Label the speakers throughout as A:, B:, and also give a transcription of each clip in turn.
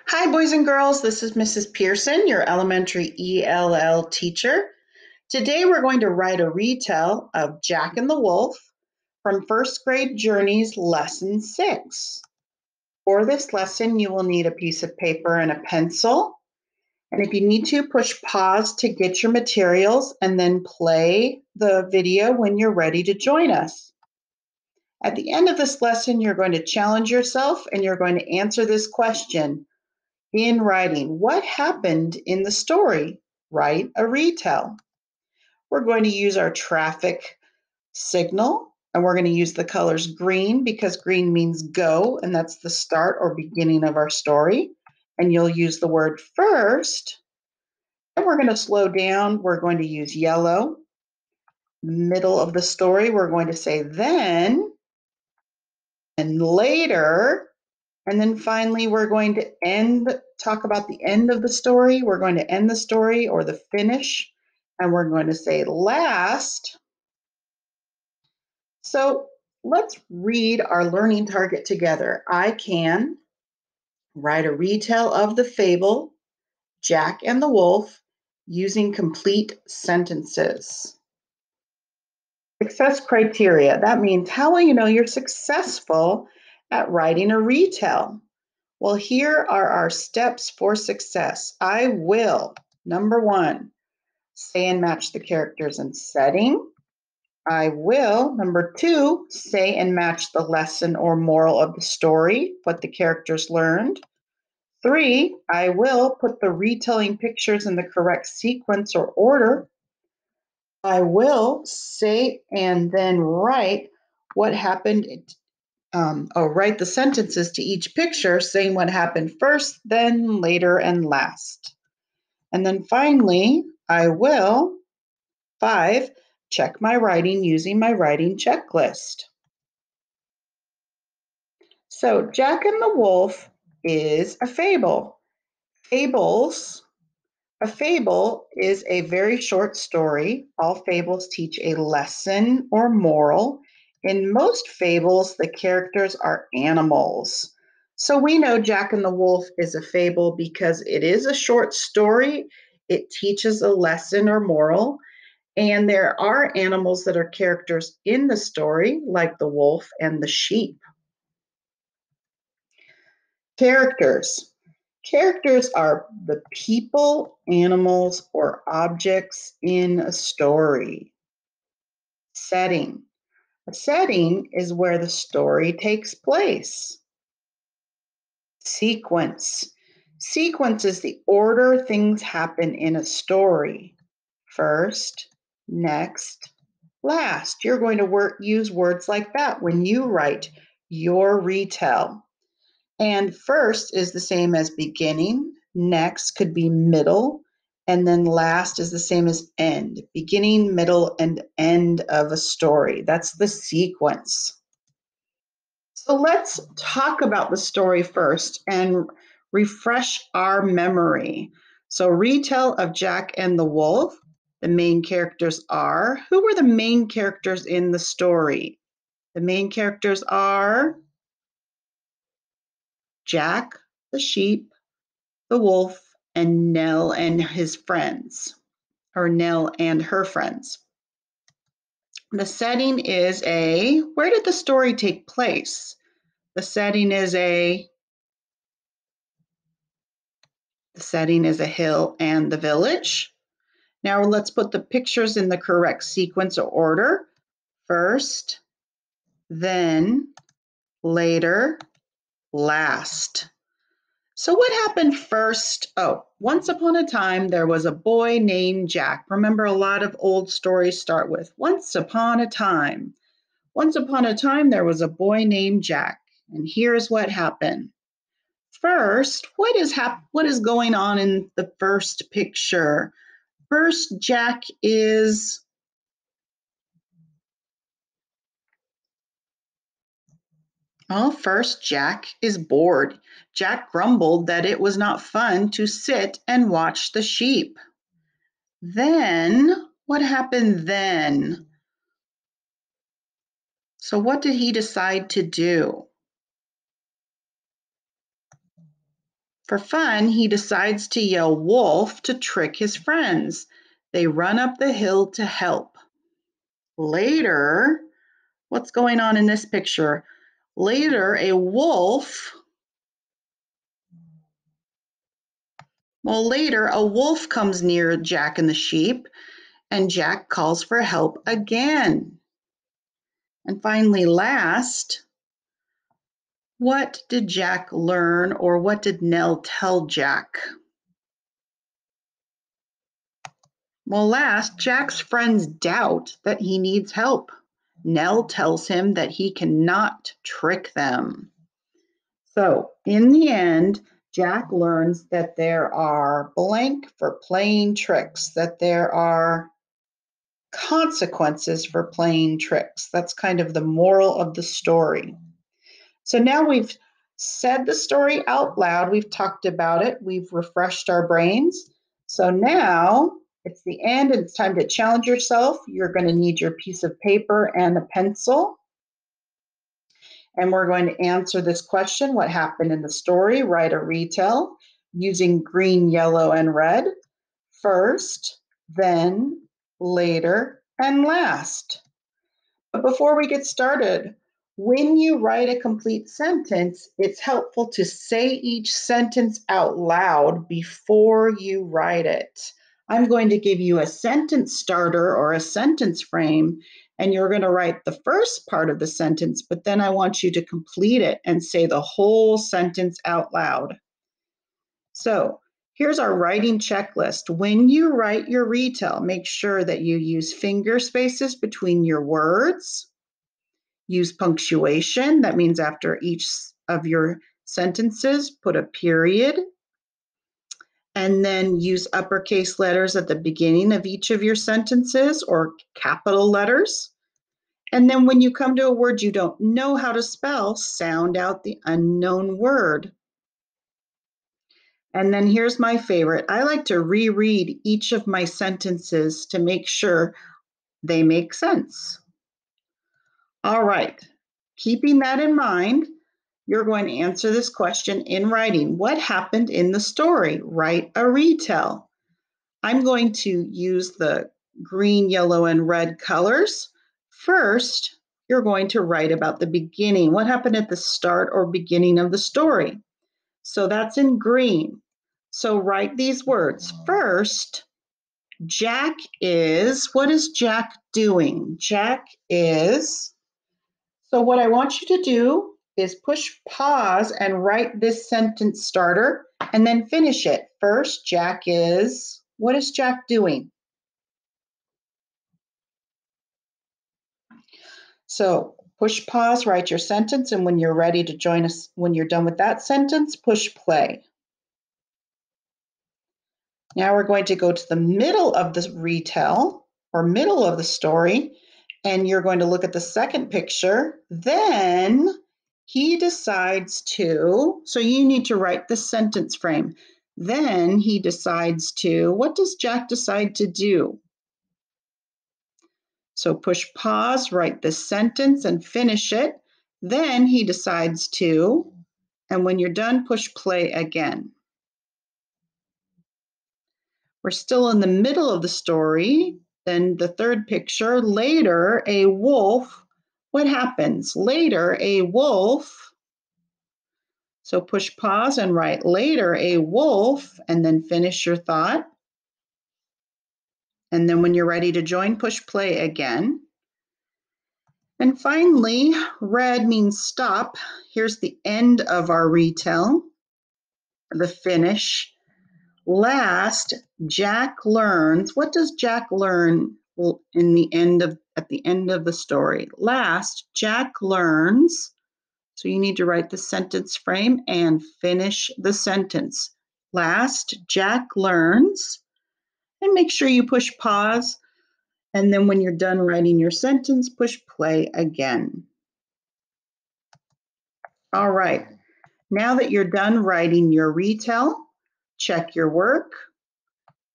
A: Hi, boys and girls. This is Mrs. Pearson, your elementary ELL teacher. Today we're going to write a retell of Jack and the Wolf from First Grade Journeys Lesson 6. For this lesson, you will need a piece of paper and a pencil. And if you need to, push pause to get your materials and then play the video when you're ready to join us. At the end of this lesson, you're going to challenge yourself and you're going to answer this question in writing. What happened in the story? Write a retell. We're going to use our traffic signal, and we're going to use the colors green because green means go, and that's the start or beginning of our story. And you'll use the word first, and we're going to slow down. We're going to use yellow. Middle of the story, we're going to say then and later. And then finally, we're going to talk about the end of the story. We're going to end the story or the finish, and we're going to say last. So let's read our learning target together. I can write a retell of the fable, Jack and the Wolf, using complete sentences. Success criteria. That means how will you know you're successful at writing a retell? Well, here are our steps for success. I will, number 1, say and match the characters and setting. I will, number 2, say and match the lesson or moral of the story, what the characters learned. 3, I will put the retelling pictures in the correct sequence or order. I will say and then write what happened write the sentences to each picture saying what happened first, then, later, and last. And then finally, I will, 5, check my writing using my writing checklist. So Jack and the Wolf is a fable. A fable is a very short story. All fables teach a lesson or moral. In most fables, the characters are animals. So we know Jack and the Wolf is a fable because it is a short story. It teaches a lesson or moral. And there are animals that are characters in the story, like the wolf and the sheep. Characters. Characters are the people, animals, or objects in a story. Setting. A setting is where the story takes place. Sequence. Sequence is the order things happen in a story. First, next, last. You're going to use words like that when you write your retell. And first is the same as beginning, next could be middle, and then last is the same as end. Beginning, middle, and end of a story. That's the sequence. So let's talk about the story first and refresh our memory. So retell of Jack and the Wolf. The main characters are, who were the main characters in the story? The main characters are Jack, the sheep, the wolf, and Nell and his friends, or Nell and her friends. The setting is where did the story take place? The setting is a hill and the village. Now let's put the pictures in the correct sequence or order. First, then, later, last. So what happened first? Oh, once upon a time, there was a boy named Jack. Remember, a lot of old stories start with once upon a time. Once upon a time, there was a boy named Jack. And here's what happened. First, what is going on in the first picture? First, Jack is bored. Jack grumbled that it was not fun to sit and watch the sheep. Then, what happened then? So what did he decide to do? For fun, he decides to yell wolf to trick his friends. They run up the hill to help. Later, what's going on in this picture? Later, a wolf comes near Jack and the sheep, and Jack calls for help again. And finally, last, what did Jack learn, or what did Nell tell Jack? Well, last, Jack's friends doubt that he needs help. Nell tells him that he cannot trick them. So, in the end, Jack learns that there are blank for playing tricks, that there are consequences for playing tricks. That's kind of the moral of the story. So now we've said the story out loud, we've talked about it, we've refreshed our brains. So now it's the end and it's time to challenge yourself. You're going to need your piece of paper and a pencil. And we're going to answer this question: what happened in the story? Write a retell using green, yellow, and red. First, then, later, and last. But before we get started, when you write a complete sentence, it's helpful to say each sentence out loud before you write it. I'm going to give you a sentence starter or a sentence frame, and you're going to write the first part of the sentence, but then I want you to complete it and say the whole sentence out loud. So here's our writing checklist. When you write your retell, make sure that you use finger spaces between your words. Use punctuation. That means after each of your sentences, put a period. And then use uppercase letters at the beginning of each of your sentences, or capital letters. And then when you come to a word you don't know how to spell, sound out the unknown word. And then here's my favorite. I like to reread each of my sentences to make sure they make sense. All right, keeping that in mind, you're going to answer this question in writing. What happened in the story? Write a retell. I'm going to use the green, yellow, and red colors. First, you're going to write about the beginning. What happened at the start or beginning of the story? So that's in green. So write these words. First, Jack is, what is Jack doing? Jack is, so what I want you to do is push pause and write this sentence starter and then finish it. First, Jack is, what is Jack doing? So push pause, write your sentence, and when you're ready to join us, when you're done with that sentence, push play. Now we're going to go to the middle of the retell or middle of the story, and you're going to look at the second picture. Then he decides to, so you need to write the sentence frame. Then he decides to, what does Jack decide to do? So push pause, write this sentence and finish it. Then he decides to, and when you're done, push play again. We're still in the middle of the story. Then the third picture, later a wolf. What happens? Later a wolf. So push pause and write later a wolf and then finish your thought. And then when you're ready to join, push play again. And finally, red means stop. Here's the end of our retell, the finish. Last, Jack learns. What does Jack learn at the end of the story? Last, Jack learns. So you need to write the sentence frame and finish the sentence. Last, Jack learns. And make sure you push pause. And then when you're done writing your sentence, push play again. All right. Now that you're done writing your retell, check your work.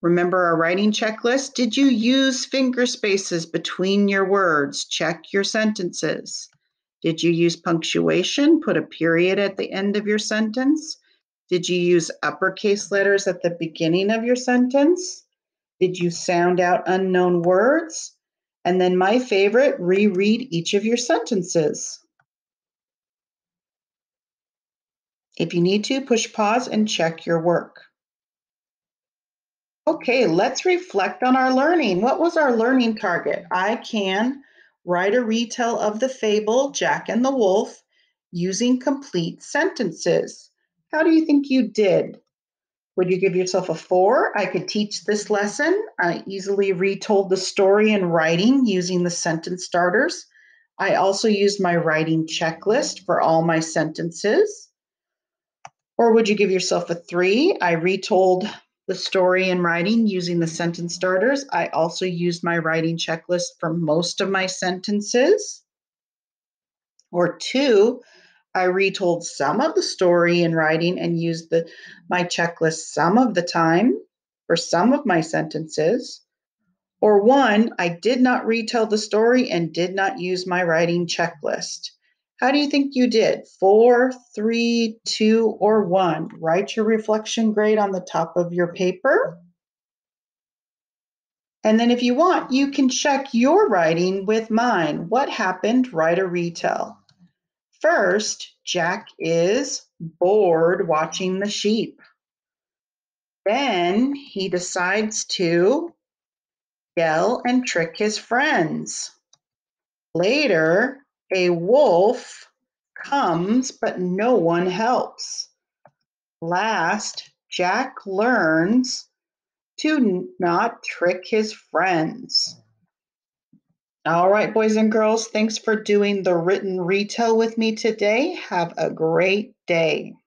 A: Remember our writing checklist? Did you use finger spaces between your words? Check your sentences. Did you use punctuation? Put a period at the end of your sentence. Did you use uppercase letters at the beginning of your sentence? Did you sound out unknown words? And then my favorite, reread each of your sentences. If you need to, push pause and check your work. Okay, let's reflect on our learning. What was our learning target? I can write a retell of the fable Jack and the Wolf using complete sentences. How do you think you did? Would you give yourself a 4? I could teach this lesson. I easily retold the story in writing using the sentence starters. I also used my writing checklist for all my sentences. Or would you give yourself a 3? I retold the story in writing using the sentence starters. I also used my writing checklist for most of my sentences. Or 2, I retold some of the story in writing and used my checklist some of the time for some of my sentences. Or 1, I did not retell the story and did not use my writing checklist. How do you think you did? 4, 3, 2, or 1? Write your reflection grade on the top of your paper. And then if you want, you can check your writing with mine. What happened? Write a retell. First, Jack is bored watching the sheep. Then he decides to yell and trick his friends. Later, a wolf comes, but no one helps. Last, Jack learns to not trick his friends. All right, boys and girls, thanks for doing the written retell with me today. Have a great day.